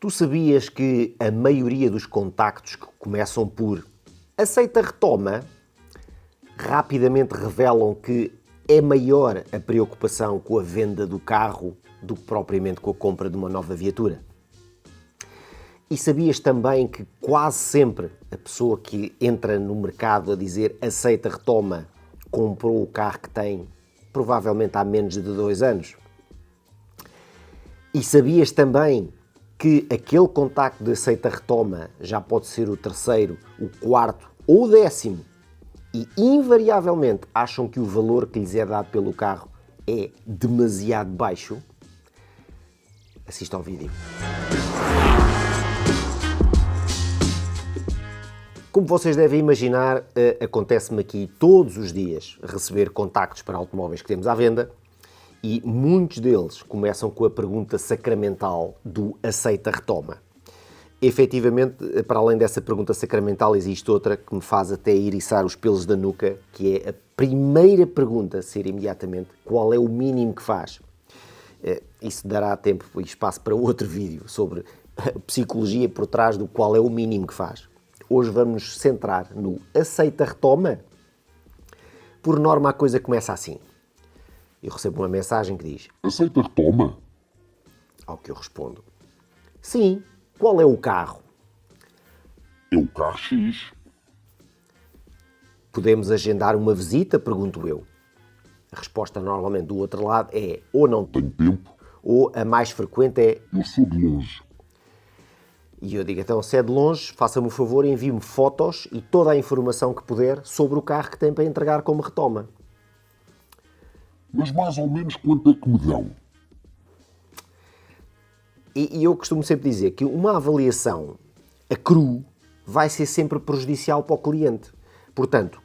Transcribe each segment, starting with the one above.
Tu sabias que a maioria dos contactos que começam por aceita retoma rapidamente revelam que é maior a preocupação com a venda do carro do que propriamente com a compra de uma nova viatura? E sabias também que quase sempre a pessoa que entra no mercado a dizer aceita retoma comprou o carro que tem provavelmente há menos de 2 anos? E sabias também que aquele contacto de aceita retoma já pode ser o terceiro, o quarto ou o 10º e invariavelmente acham que o valor que lhes é dado pelo carro é demasiado baixo? Assista ao vídeo. Como vocês devem imaginar, acontece-me aqui todos os dias receber contactos para automóveis que temos à venda e muitos deles começam com a pergunta sacramental do aceita retoma. Efetivamente, para além dessa pergunta sacramental, existe outra que me faz até eriçar os pelos da nuca, que é a primeira pergunta ser imediatamente qual é o mínimo que faz. Isso dará tempo e espaço para outro vídeo sobre a psicologia por trás do qual é o mínimo que faz. Hoje vamos nos centrar no aceita retoma. Por norma a coisa começa assim. Eu recebo uma mensagem que diz: aceita retoma? Ao que eu respondo: sim, qual é o carro? É o carro X. Podemos agendar uma visita? Pergunto eu. A resposta normalmente do outro lado é ou não Tenho tempo. ou a mais frequente é Eu sou de longe. e eu digo, então se é de longe, faça-me o favor, envie-me fotos e toda a informação que puder sobre o carro que tem para entregar como retoma. Mas mais ou menos quanto é que me dão? E eu costumo sempre dizer que uma avaliação a cru vai ser sempre prejudicial para o cliente. Portanto,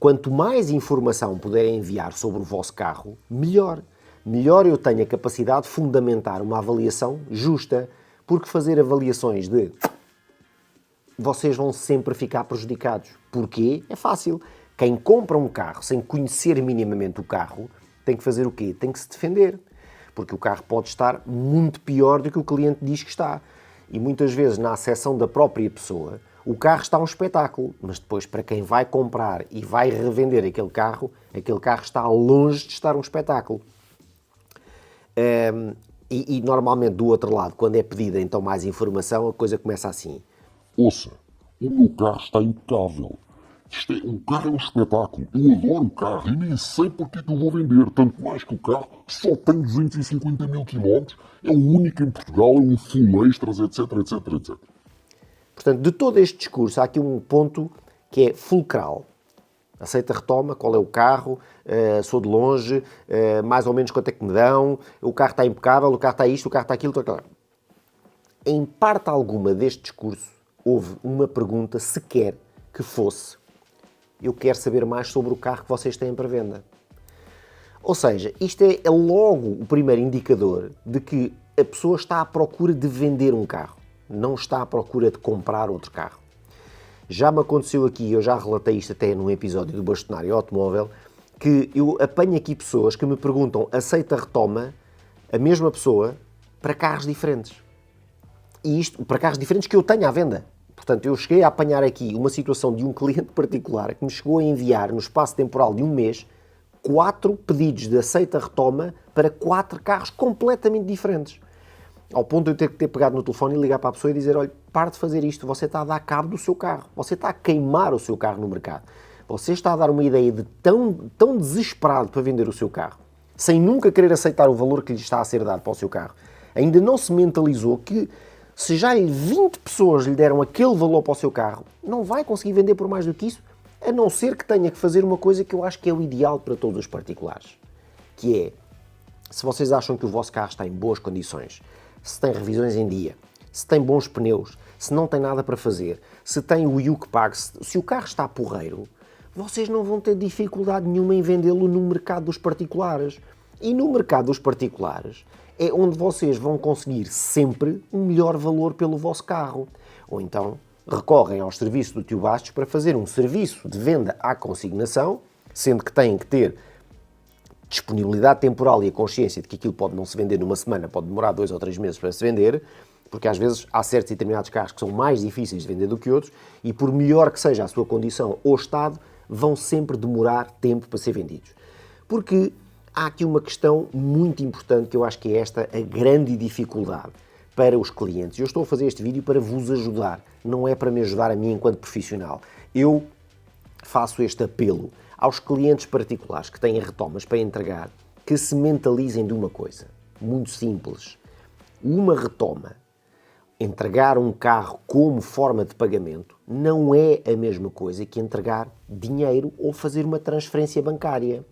quanto mais informação puderem enviar sobre o vosso carro, melhor. Melhor eu tenho a capacidade de fundamentar uma avaliação justa, porque fazer avaliações de vocês vão sempre ficar prejudicados. Porquê? É fácil. Quem compra um carro sem conhecer minimamente o carro tem que fazer o quê? Tem que se defender. Porque o carro pode estar muito pior do que o cliente diz que está. E muitas vezes, na acessão da própria pessoa, o carro está um espetáculo. Mas depois, para quem vai comprar e vai revender aquele carro está longe de estar um espetáculo. E normalmente, do outro lado, quando é pedida então mais informação, a coisa começa assim. Ouça, o meu carro está impecável. O carro é um espetáculo. Eu adoro o carro e nem sei porque que eu vou vender. Tanto mais que o carro só tem 250 mil quilómetros, é o único em Portugal, é um full extras, etc, etc, etc. Portanto, de todo este discurso, há aqui um ponto que é fulcral. Aceita retoma, qual é o carro, sou de longe, mais ou menos quanto é que me dão, o carro está impecável, o carro está isto, o carro está aquilo, Em parte alguma deste discurso, houve uma pergunta sequer que fosse: eu quero saber mais sobre o carro que vocês têm para venda. Ou seja, isto é logo o primeiro indicador de que a pessoa está à procura de vender um carro, não está à procura de comprar outro carro. Já me aconteceu aqui, eu já relatei isto até num episódio do Bastonário Automóvel, que eu apanho aqui pessoas que me perguntam aceita retoma a mesma pessoa para carros diferentes. E isto para carros diferentes que eu tenho à venda. Portanto, eu cheguei a apanhar aqui uma situação de um cliente particular que me chegou a enviar, no espaço temporal de um mês, 4 pedidos de aceita retoma para 4 carros completamente diferentes. Ao ponto de eu ter que ter pegado no telefone e ligar para a pessoa e dizer: olha, pare de fazer isto, você está a dar cabo do seu carro, você está a queimar o seu carro no mercado. Você está a dar uma ideia de tão desesperado para vender o seu carro, sem nunca querer aceitar o valor que lhe está a ser dado para o seu carro. Ainda não se mentalizou que se já 20 pessoas lhe deram aquele valor para o seu carro, não vai conseguir vender por mais do que isso, a não ser que tenha que fazer uma coisa que eu acho que é o ideal para todos os particulares, que é, se vocês acham que o vosso carro está em boas condições, se tem revisões em dia, se tem bons pneus, se não tem nada para fazer, se tem o IUC pago, se o carro está porreiro, vocês não vão ter dificuldade nenhuma em vendê-lo no mercado dos particulares. E no mercado dos particulares é onde vocês vão conseguir sempre um melhor valor pelo vosso carro. Ou então recorrem aos serviços do Tio Bastos para fazer um serviço de venda à consignação, sendo que têm que ter disponibilidade temporal e a consciência de que aquilo pode não se vender numa semana, pode demorar 2 ou 3 meses para se vender, porque às vezes há certos e determinados carros que são mais difíceis de vender do que outros e por melhor que seja a sua condição ou estado, vão sempre demorar tempo para ser vendidos. Porque há aqui uma questão muito importante que eu acho que é esta a grande dificuldade para os clientes. Eu estou a fazer este vídeo para vos ajudar, não é para me ajudar a mim enquanto profissional. Eu faço este apelo aos clientes particulares que têm retomas para entregar, que se mentalizem de uma coisa muito simples. Uma retoma, entregar um carro como forma de pagamento, não é a mesma coisa que entregar dinheiro ou fazer uma transferência bancária.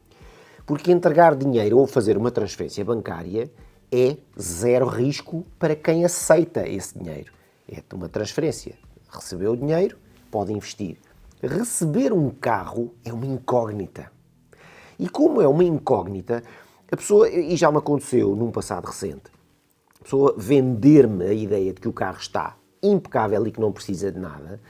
Porque entregar dinheiro ou fazer uma transferência bancária é zero risco para quem aceita esse dinheiro. É uma transferência. Recebeu o dinheiro, pode investir. Receber um carro é uma incógnita. E como é uma incógnita, a pessoa, e já me aconteceu num passado recente, a pessoa vender-me a ideia de que o carro está impecável e que não precisa de nada,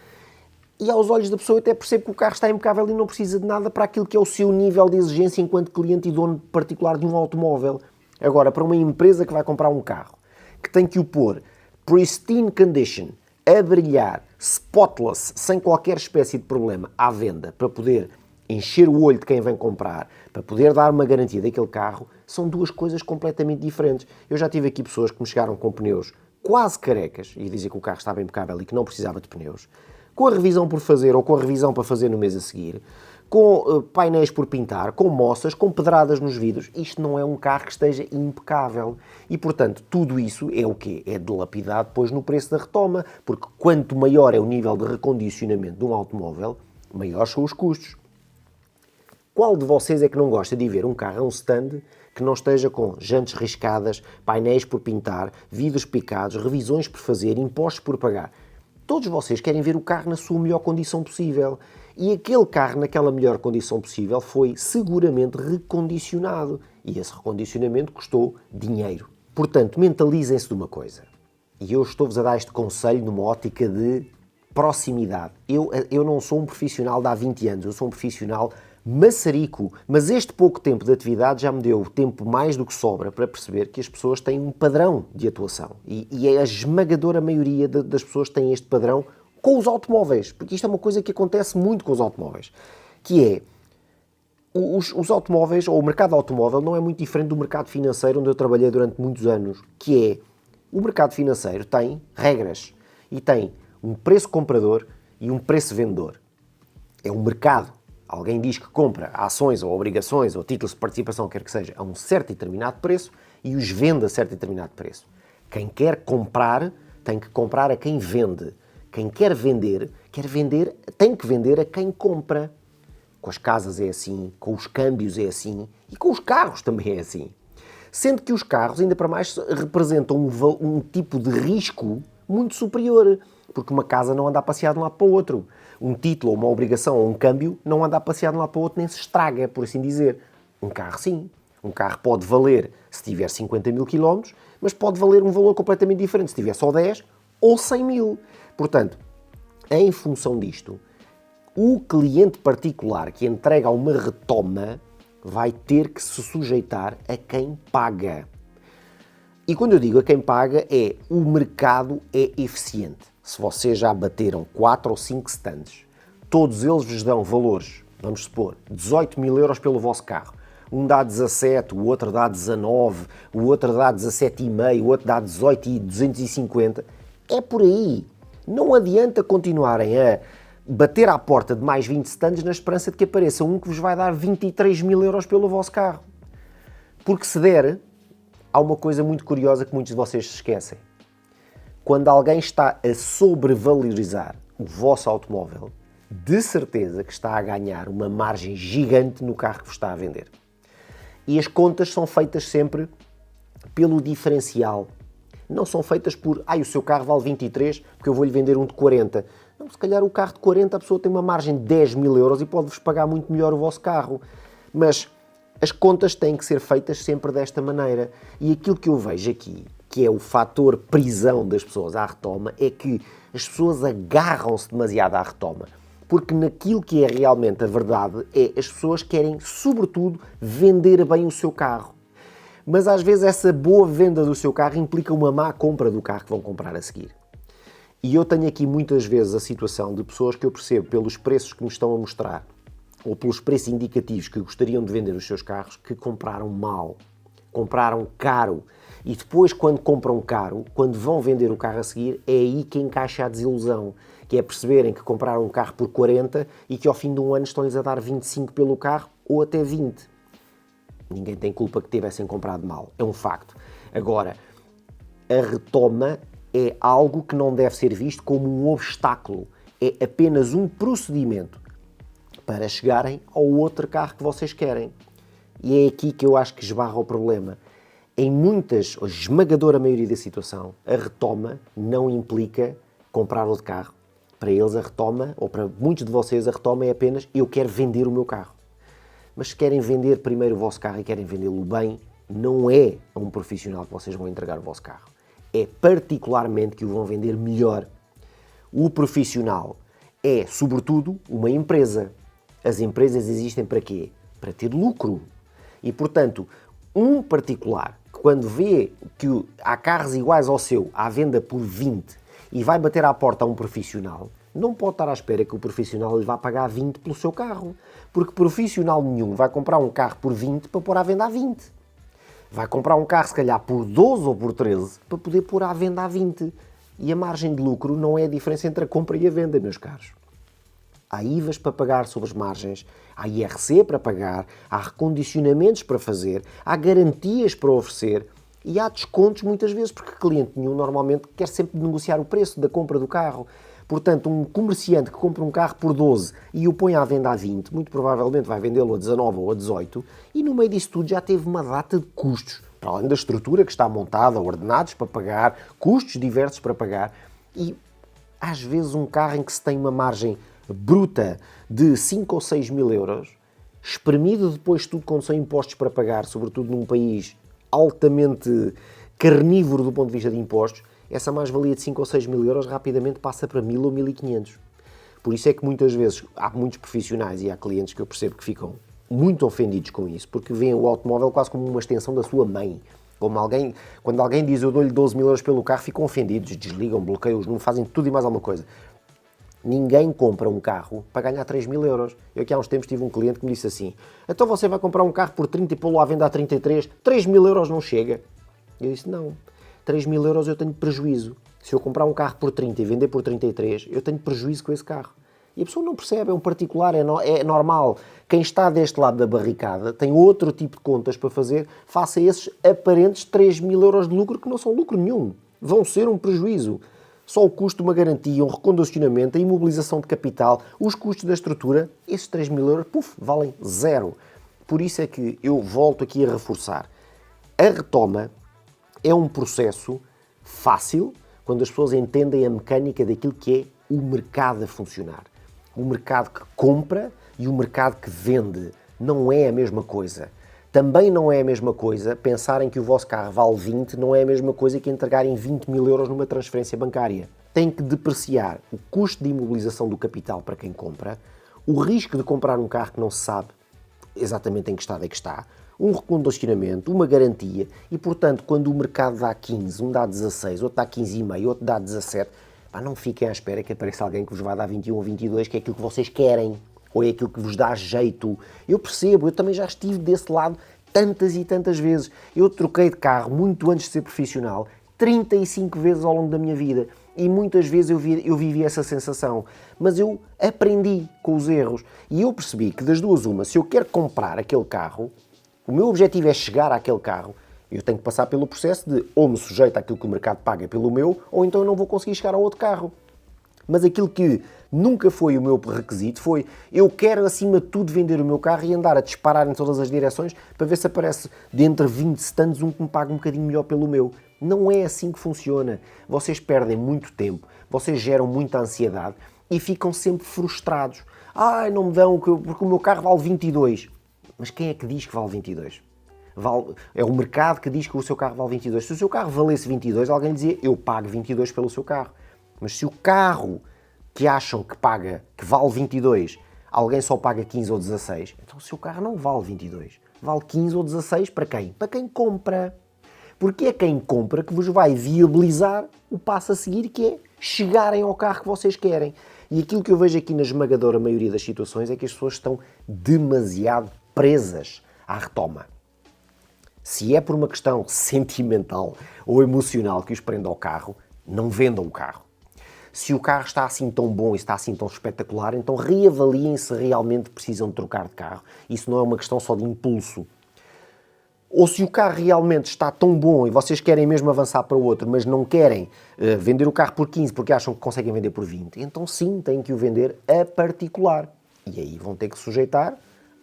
e aos olhos da pessoa eu até percebo que o carro está impecável e não precisa de nada para aquilo que é o seu nível de exigência enquanto cliente e dono particular de um automóvel. Agora, para uma empresa que vai comprar um carro, que tem que o pôr pristine condition, a brilhar, spotless, sem qualquer espécie de problema, à venda, para poder encher o olho de quem vem comprar, para poder dar uma garantia daquele carro, são duas coisas completamente diferentes. Eu já tive aqui pessoas que me chegaram com pneus quase carecas, e diziam que o carro estava impecável e que não precisava de pneus, com a revisão por fazer ou com a revisão para fazer no mês a seguir, com painéis por pintar, com moças, com pedradas nos vidros. Isto não é um carro que esteja impecável. E, portanto, tudo isso é o quê? É dilapidado depois no preço da retoma, porque quanto maior é o nível de recondicionamento de um automóvel, maiores são os custos. Qual de vocês é que não gosta de ver um carro a um stand que não esteja com jantes riscadas, painéis por pintar, vidros picados, revisões por fazer, impostos por pagar? Todos vocês querem ver o carro na sua melhor condição possível. E aquele carro naquela melhor condição possível foi seguramente recondicionado. E esse recondicionamento custou dinheiro. Portanto, mentalizem-se de uma coisa. E eu estou-vos a dar este conselho numa ótica de proximidade. Eu não sou um profissional de há 20 anos, eu sou um profissional maçarico, mas este pouco tempo de atividade já me deu tempo mais do que sobra para perceber que as pessoas têm um padrão de atuação e a esmagadora maioria das pessoas tem este padrão com os automóveis, porque isto é uma coisa que acontece muito com os automóveis, que é os automóveis, ou o mercado automóvel não é muito diferente do mercado financeiro onde eu trabalhei durante muitos anos, que é o mercado financeiro tem regras e tem um preço comprador e um preço vendedor. É um mercado. Alguém diz que compra ações ou obrigações ou títulos de participação, quer que seja, a um certo e determinado preço e os vende a certo e determinado preço. Quem quer comprar tem que comprar a quem vende. Quem quer vender, tem que vender a quem compra. Com as casas é assim, com os câmbios é assim e com os carros também é assim. Sendo que os carros, ainda para mais, representam um tipo de risco muito superior, porque uma casa não anda a passear de um lado para o outro. Um título, ou uma obrigação, ou um câmbio, não anda a passear de um lado para o outro, nem se estraga, por assim dizer. Um carro, sim. Um carro pode valer, se tiver 50 mil quilómetros, mas pode valer um valor completamente diferente se tiver só 10 ou 100 mil. Portanto, em função disto, o cliente particular que entrega uma retoma vai ter que se sujeitar a quem paga. E quando eu digo a quem paga, o mercado é eficiente. Se vocês já bateram 4 ou 5 stands, todos eles vos dão valores, vamos supor, 18 mil euros pelo vosso carro. Um dá 17, o outro dá 19, o outro dá 17,5, o outro dá 18,250. É por aí. Não adianta continuarem a bater à porta de mais 20 stands na esperança de que apareça um que vos vai dar 23 mil euros pelo vosso carro. Porque se der, há uma coisa muito curiosa que muitos de vocês se esquecem. Quando alguém está a sobrevalorizar o vosso automóvel, de certeza que está a ganhar uma margem gigante no carro que vos está a vender. E as contas são feitas sempre pelo diferencial. Não são feitas por, o seu carro vale 23 porque eu vou-lhe vender um de 40. Não, se calhar o carro de 40 a pessoa tem uma margem de 10 mil euros e pode-vos pagar muito melhor o vosso carro. Mas as contas têm que ser feitas sempre desta maneira. E aquilo que eu vejo aqui, que é o fator prisão das pessoas à retoma, é que as pessoas agarram-se demasiado à retoma. Porque naquilo que é realmente a verdade as pessoas querem, sobretudo, vender bem o seu carro. Mas às vezes essa boa venda do seu carro implica uma má compra do carro que vão comprar a seguir. E eu tenho aqui muitas vezes a situação de pessoas que eu percebo pelos preços que me estão a mostrar ou pelos preços indicativos que gostariam de vender os seus carros, que compraram mal, compraram caro. E depois, quando compram caro, quando vão vender o carro a seguir, é aí que encaixa a desilusão, que é perceberem que compraram um carro por 40 e que ao fim de um ano estão-lhes a dar 25 pelo carro ou até 20. Ninguém tem culpa que tivessem comprado mal, é um facto. Agora, a retoma é algo que não deve ser visto como um obstáculo, é apenas um procedimento para chegarem ao outro carro que vocês querem. E é aqui que eu acho que esbarra o problema. Em muitas, ou esmagadora maioria da situação, a retoma não implica comprar outro carro. Para eles a retoma, ou para muitos de vocês a retoma é apenas eu quero vender o meu carro. Mas se querem vender primeiro o vosso carro e querem vendê-lo bem, não é a um profissional que vocês vão entregar o vosso carro. É particularmente que o vão vender melhor. O profissional é, sobretudo, uma empresa. As empresas existem para quê? Para ter lucro. E, portanto, um particular que quando vê que há carros iguais ao seu à venda por 20 e vai bater à porta a um profissional, não pode estar à espera que o profissional lhe vá pagar 20 pelo seu carro. Porque profissional nenhum vai comprar um carro por 20 para pôr à venda a 20. Vai comprar um carro, se calhar, por 12 ou por 13 para poder pôr à venda a 20. E a margem de lucro não é a diferença entre a compra e a venda, meus caros. Há IVAs para pagar sobre as margens, há IRC para pagar, há recondicionamentos para fazer, há garantias para oferecer e há descontos muitas vezes, porque cliente nenhum normalmente quer sempre negociar o preço da compra do carro. Portanto, um comerciante que compra um carro por 12 e o põe à venda a 20, muito provavelmente vai vendê-lo a 19 ou a 18 e no meio disso tudo já teve uma data de custos, para além da estrutura que está montada, ordenados para pagar, custos diversos para pagar e às vezes um carro em que se tem uma margem bruta de 5 ou 6 mil euros, espremido depois tudo quando são impostos para pagar, sobretudo num país altamente carnívoro do ponto de vista de impostos, essa mais-valia de 5 ou 6 mil euros rapidamente passa para 1000 ou 1500. Por isso é que muitas vezes há muitos profissionais e há clientes que eu percebo que ficam muito ofendidos com isso, porque veem o automóvel quase como uma extensão da sua mãe. Quando alguém diz eu dou-lhe 12 mil euros pelo carro, ficam ofendidos, desligam, bloqueiam, não fazem tudo e mais alguma coisa. Ninguém compra um carro para ganhar 3 mil euros. Eu aqui há uns tempos tive um cliente que me disse assim, então você vai comprar um carro por 30 e pô-lo à venda a 33, 3 mil euros não chega. Eu disse, não, 3 mil euros eu tenho prejuízo. Se eu comprar um carro por 30 e vender por 33, eu tenho prejuízo com esse carro. E a pessoa não percebe, é um particular, é normal. Quem está deste lado da barricada tem outro tipo de contas para fazer face a esses aparentes 3 mil euros de lucro que não são lucro nenhum. Vão ser um prejuízo. Só o custo de uma garantia, um recondicionamento, a imobilização de capital, os custos da estrutura, esses 3 mil euros, valem zero. Por isso é que eu volto aqui a reforçar. A retoma é um processo fácil quando as pessoas entendem a mecânica daquilo que é o mercado a funcionar. O mercado que compra e o mercado que vende não é a mesma coisa. Também não é a mesma coisa pensarem que o vosso carro vale 20, não é a mesma coisa que entregarem 20 mil euros numa transferência bancária. Tem que depreciar o custo de imobilização do capital para quem compra, o risco de comprar um carro que não se sabe exatamente em que estado é que está, um recondicionamento, uma garantia e, portanto, quando o mercado dá 15, um dá 16, outro dá 15,5, outro dá 17, não fiquem à espera que apareça alguém que vos vai dar 21 ou 22, que é aquilo que vocês querem. Ou é aquilo que vos dá jeito. Eu percebo, eu também já estive desse lado tantas e tantas vezes. Eu troquei de carro muito antes de ser profissional, 35 vezes ao longo da minha vida. E muitas vezes eu vivi essa sensação. Mas eu aprendi com os erros. E eu percebi que das duas uma, se eu quero comprar aquele carro, o meu objetivo é chegar àquele carro, eu tenho que passar pelo processo de ou me sujeito àquilo que o mercado paga pelo meu, ou então eu não vou conseguir chegar ao outro carro. Mas aquilo que nunca foi o meu requisito foi eu quero acima de tudo vender o meu carro e andar a disparar em todas as direções para ver se aparece de entre 20 stands um que me pague um bocadinho melhor pelo meu. Não é assim que funciona. Vocês perdem muito tempo, vocês geram muita ansiedade e ficam sempre frustrados. Não me dão porque o meu carro vale 22. Mas quem é que diz que vale 22? É o mercado que diz que o seu carro vale 22. Se o seu carro valesse 22, alguém dizia eu pago 22 pelo seu carro. Mas se o carro que acham que paga, que vale 22, alguém só paga 15 ou 16, então o seu carro não vale 22, vale 15 ou 16 para quem? Para quem compra. Porque é quem compra que vos vai viabilizar o passo a seguir, que é chegarem ao carro que vocês querem. E aquilo que eu vejo aqui na esmagadora maioria das situações é que as pessoas estão demasiado presas à retoma. Se é por uma questão sentimental ou emocional que os prende ao carro, não vendam o carro. Se o carro está assim tão bom e está assim tão espetacular, então reavaliem se realmente precisam de trocar de carro. Isso não é uma questão só de impulso. Ou se o carro realmente está tão bom e vocês querem mesmo avançar para o outro, mas não querem vender o carro por 15 porque acham que conseguem vender por 20, então sim, têm que o vender a particular. E aí vão ter que sujeitar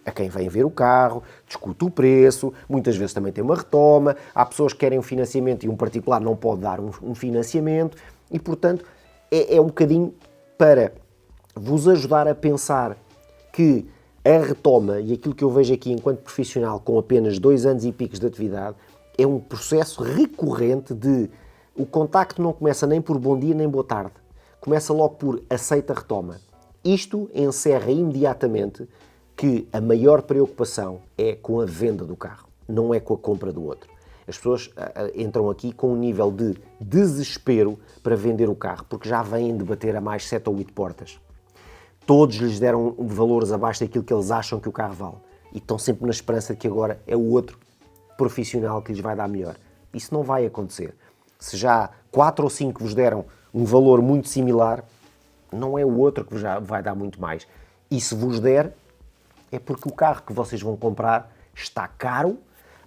a quem vem ver o carro, discute o preço, muitas vezes também tem uma retoma, há pessoas que querem um financiamento e um particular não pode dar um financiamento e, portanto, é um bocadinho para vos ajudar a pensar que a retoma e aquilo que eu vejo aqui enquanto profissional com apenas 2 anos e picos de atividade é um processo recorrente de o contacto não começa nem por bom dia nem boa tarde, começa logo por aceita a retoma. Isto encerra imediatamente que a maior preocupação é com a venda do carro, não é com a compra do outro. As pessoas entram aqui com um nível de desespero para vender o carro, porque já vêm de bater a mais 7 ou 8 portas. Todos lhes deram valores abaixo daquilo que eles acham que o carro vale. E estão sempre na esperança de que agora é o outro profissional que lhes vai dar melhor. Isso não vai acontecer. Se já 4 ou 5 vos deram um valor muito similar, não é o outro que vos vai dar muito mais. E se vos der, é porque o carro que vocês vão comprar está caro,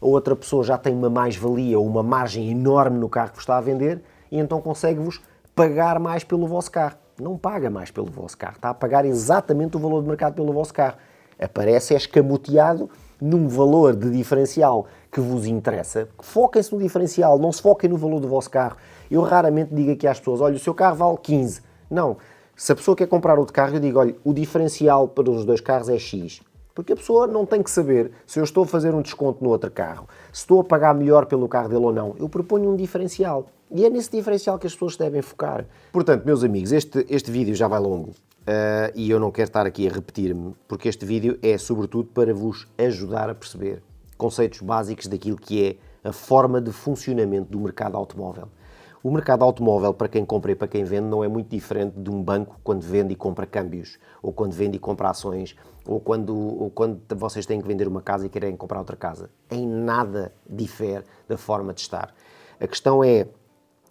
a outra pessoa já tem uma mais-valia ou uma margem enorme no carro que vos está a vender e então consegue-vos pagar mais pelo vosso carro. Não paga mais pelo vosso carro, está a pagar exatamente o valor de mercado pelo vosso carro. Aparece escamoteado num valor de diferencial que vos interessa. Foquem-se no diferencial, não se foquem no valor do vosso carro. Eu raramente digo aqui às pessoas, olha, o seu carro vale 15. Não, se a pessoa quer comprar outro carro, eu digo, olha, o diferencial para os 2 carros é X. Porque a pessoa não tem que saber se eu estou a fazer um desconto no outro carro, se estou a pagar melhor pelo carro dele ou não. Eu proponho um diferencial. E é nesse diferencial que as pessoas devem focar. Portanto, meus amigos, este vídeo já vai longo. E eu não quero estar aqui a repetir-me, porque este vídeo é sobretudo para vos ajudar a perceber conceitos básicos daquilo que é a forma de funcionamento do mercado automóvel. O mercado automóvel, para quem compra e para quem vende, não é muito diferente de um banco quando vende e compra câmbios, ou quando vende e compra ações, ou quando vocês têm que vender uma casa e querem comprar outra casa. Em nada difere da forma de estar. A questão é,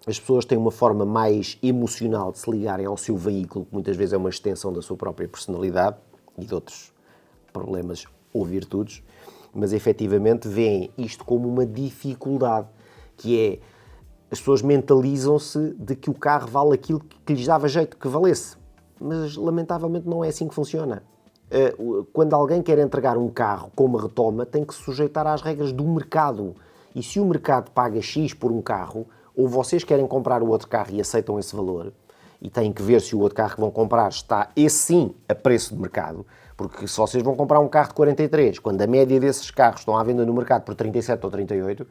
as pessoas têm uma forma mais emocional de se ligarem ao seu veículo, que muitas vezes é uma extensão da sua própria personalidade e de outros problemas ou virtudes, mas efetivamente veem isto como uma dificuldade, que é as pessoas mentalizam-se de que o carro vale aquilo que lhes dava jeito que valesse. Mas, lamentavelmente, não é assim que funciona. Quando alguém quer entregar um carro com uma retoma, tem que se sujeitar às regras do mercado. E se o mercado paga X por um carro, ou vocês querem comprar o outro carro e aceitam esse valor, e têm que ver se o outro carro que vão comprar está, esse sim, a preço de mercado, porque se vocês vão comprar um carro de 43, quando a média desses carros estão à venda no mercado por 37 ou 38,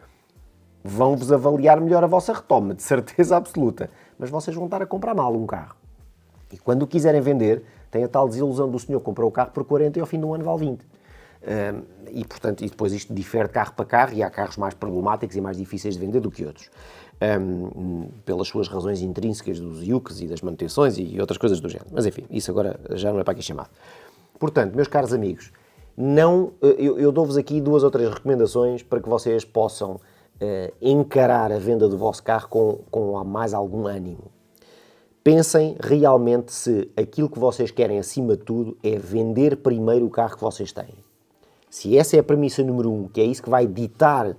vão-vos avaliar melhor a vossa retoma, de certeza absoluta. Mas vocês vão estar a comprar mal um carro. E quando o quiserem vender, tem a tal desilusão do senhor que comprou o carro por 40 e ao fim do ano vale 20. E, portanto, e depois isto difere de carro para carro e há carros mais problemáticos e mais difíceis de vender do que outros. Pelas suas razões intrínsecas dos IUCs e das manutenções e outras coisas do género. Mas enfim, isso agora já não é para aqui chamado. Portanto, meus caros amigos, eu dou-vos aqui 2 ou 3 recomendações para que vocês possam encarar a venda do vosso carro com mais algum ânimo. Pensem realmente se aquilo que vocês querem acima de tudo é vender primeiro o carro que vocês têm. Se essa é a premissa número 1, que é isso que vai ditar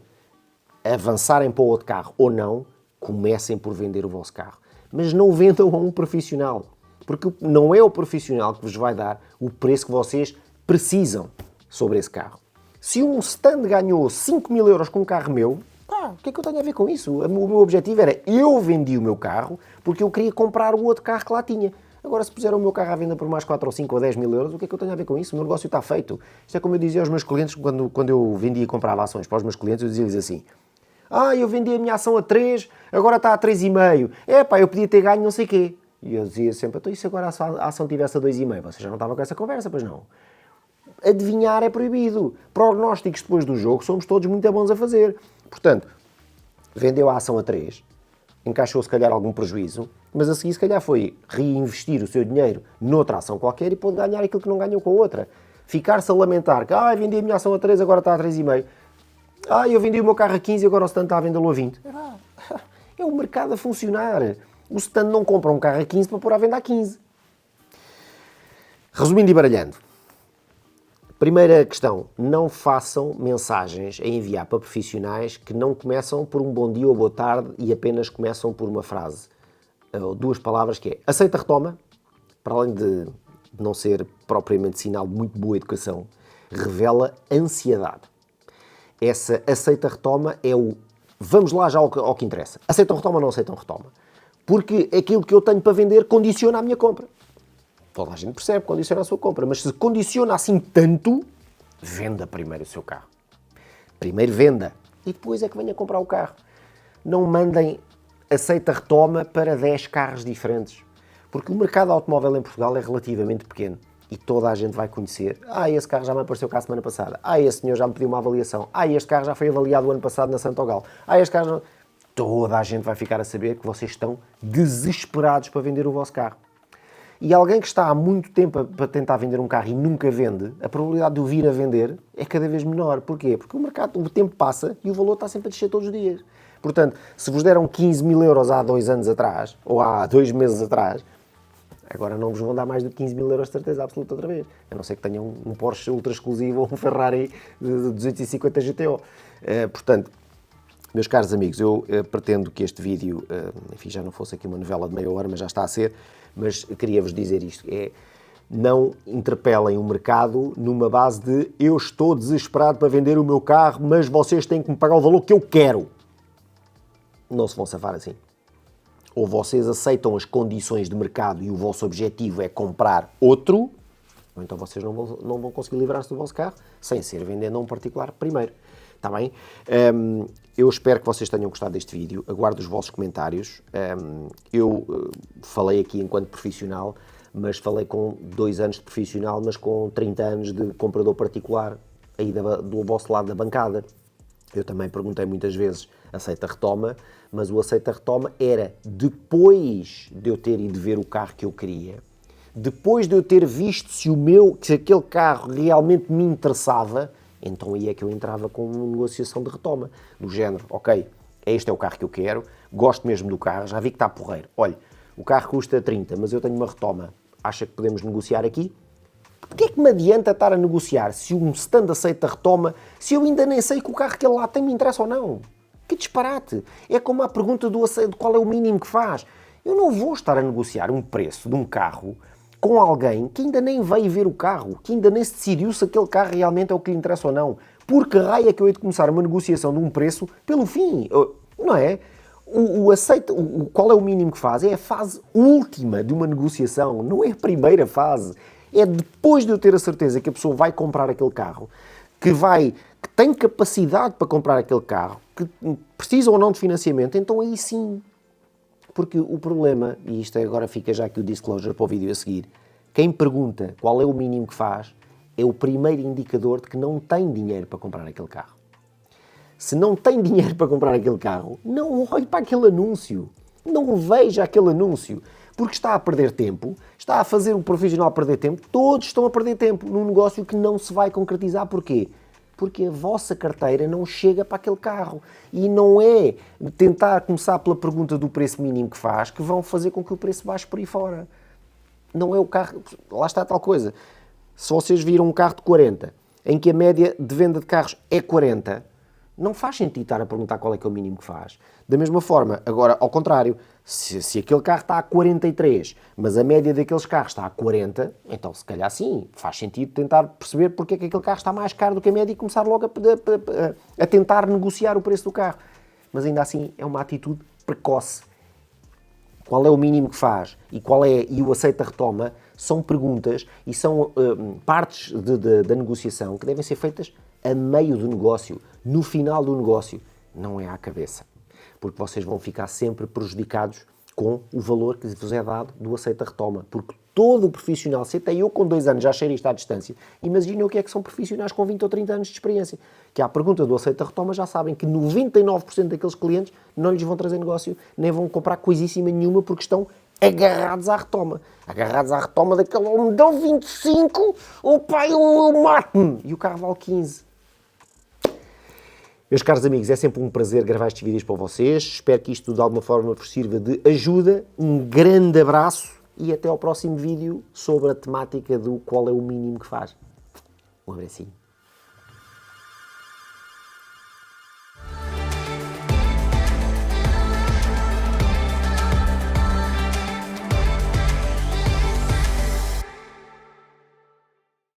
avançarem para o outro carro ou não, comecem por vender o vosso carro. Mas não vendam a um profissional, porque não é o profissional que vos vai dar o preço que vocês precisam sobre esse carro. Se um stand ganhou 5.000 euros com um carro meu, o que é que eu tenho a ver com isso? O meu objetivo era, eu vendi o meu carro porque eu queria comprar o outro carro que lá tinha. Agora, se puseram o meu carro à venda por mais 4 ou 5 ou 10 mil euros, o que é que eu tenho a ver com isso? O meu negócio está feito. Isto é como eu dizia aos meus clientes, quando eu vendia e comprava ações para os meus clientes, eu dizia-lhes assim, eu vendi a minha ação a 3, agora está a 3,5. Eu podia ter ganho não sei o quê. E eu dizia sempre, então e se agora a ação tivesse a 2,5? Você já não estava com essa conversa, pois não? adivinhar é proibido. Prognósticos depois do jogo somos todos muito bons a fazer. Portanto, vendeu a ação a 3, encaixou se calhar algum prejuízo, mas a seguir se calhar foi reinvestir o seu dinheiro noutra ação qualquer e pode ganhar aquilo que não ganhou com a outra. Ficar-se a lamentar que vendi a minha ação a 3, agora está a 3,5. Eu vendi o meu carro a 15 e agora o stand está a vendê-lo a 20. É o mercado a funcionar. O stand não compra um carro a 15 para pôr à venda a 15. Resumindo e baralhando. Primeira questão, não façam mensagens a enviar para profissionais que não começam por um bom dia ou boa tarde e apenas começam por uma frase, ou 2 palavras, que é aceita, retoma, para além de não ser propriamente sinal de muito boa educação, revela ansiedade. Essa aceita, retoma é o vamos lá já ao que interessa. Aceitam, retoma ou não aceitam, retoma? Porque aquilo que eu tenho para vender condiciona a minha compra. Toda a gente percebe, condiciona a sua compra, mas se condiciona assim tanto, venda primeiro o seu carro. Primeiro venda e depois é que venha comprar o carro. Não mandem aceita, retoma para 10 carros diferentes, porque o mercado automóvel em Portugal é relativamente pequeno e toda a gente vai conhecer. Esse carro já me apareceu cá a semana passada. Esse senhor já me pediu uma avaliação. Este carro já foi avaliado o ano passado na Santogal. Este carro não... Toda a gente vai ficar a saber que vocês estão desesperados para vender o vosso carro. E alguém que está há muito tempo para tentar vender um carro e nunca vende, a probabilidade de o vir a vender é cada vez menor. Porquê? Porque o tempo passa e o valor está sempre a descer todos os dias. Portanto, se vos deram 15 mil euros há 2 anos atrás, ou há 2 meses atrás, agora não vos vão dar mais de 15 mil euros de certeza absoluta outra vez. A não ser que tenham um Porsche ultra exclusivo ou um Ferrari de 250 GTO. Portanto, meus caros amigos, eu pretendo que este vídeo, enfim, já não fosse aqui uma novela de meia hora, mas já está a ser, mas queria-vos dizer isto, não interpelem o mercado numa base de eu estou desesperado para vender o meu carro, mas vocês têm que me pagar o valor que eu quero. Não se vão safar assim. Ou vocês aceitam as condições de mercado e o vosso objetivo é comprar outro, ou então vocês não vão conseguir livrar-se do vosso carro sem ser vendendo a um particular primeiro. Está bem? Eu espero que vocês tenham gostado deste vídeo. Aguardo os vossos comentários. Eu falei aqui enquanto profissional, mas falei com 2 anos de profissional, mas com 30 anos de comprador particular, aí do vosso lado da bancada. Eu também perguntei muitas vezes, aceita, retoma, mas o aceita, retoma era depois de eu ter ido ver o carro que eu queria, depois de eu ter visto se aquele carro realmente me interessava, então aí é que eu entrava com uma negociação de retoma, do género, ok, este é o carro que eu quero, gosto mesmo do carro, já vi que está porreiro, olha, o carro custa 30, mas eu tenho uma retoma, acha que podemos negociar aqui? Porquê é que me adianta estar a negociar se um stand aceita retoma, se eu ainda nem sei que o carro que ele lá tem me interessa ou não? Que disparate! É como a pergunta de qual é o mínimo que faz. Eu não vou estar a negociar um preço de um carro com alguém que ainda nem veio ver o carro, que ainda nem se decidiu se aquele carro realmente é o que lhe interessa ou não. Por que raio é que eu hei de começar uma negociação de um preço pelo fim? Não é? Qual é o mínimo que faz? É a fase última de uma negociação, não é a primeira fase. É depois de eu ter a certeza que a pessoa vai comprar aquele carro, que tem capacidade para comprar aquele carro, que precisa ou não de financiamento, então aí sim. Porque o problema, e isto agora fica já aqui o disclosure para o vídeo a seguir, quem pergunta qual é o mínimo que faz, é o primeiro indicador de que não tem dinheiro para comprar aquele carro. Se não tem dinheiro para comprar aquele carro, não olhe para aquele anúncio. Não veja aquele anúncio. Porque está a perder tempo, está a fazer o profissional perder tempo, todos estão a perder tempo num negócio que não se vai concretizar. Porquê? Porque a vossa carteira não chega para aquele carro. E não é tentar começar pela pergunta do preço mínimo que faz que vão fazer com que o preço baixe por aí fora. Não é o carro... Lá está tal coisa. Se vocês viram um carro de 40, em que a média de venda de carros é 40, não faz sentido estar a perguntar qual é que é o mínimo que faz. Da mesma forma, agora, ao contrário, se aquele carro está a 43, mas a média daqueles carros está a 40, então se calhar sim, faz sentido tentar perceber porque é que aquele carro está mais caro do que a média e começar logo a tentar negociar o preço do carro. Mas ainda assim é uma atitude precoce. Qual é o mínimo que faz e o aceita retoma são perguntas e são partes da negociação que devem ser feitas a meio do negócio, no final do negócio, não é à cabeça. Porque vocês vão ficar sempre prejudicados com o valor que vos é dado do Aceita Retoma. Porque todo o profissional, se até eu com 2 anos já cheiro isto à distância, imaginem o que é que são profissionais com 20 ou 30 anos de experiência. Que à pergunta do Aceita Retoma já sabem que 99% daqueles clientes não lhes vão trazer negócio, nem vão comprar coisíssima nenhuma porque estão agarrados à retoma. Agarrados à retoma daquele, me dão 25, o pai, eu mato-me. E o carro vale 15. Meus caros amigos, é sempre um prazer gravar estes vídeos para vocês. Espero que isto de alguma forma vos sirva de ajuda. Um grande abraço e até ao próximo vídeo sobre a temática do qual é o mínimo que faz. Um abracinho.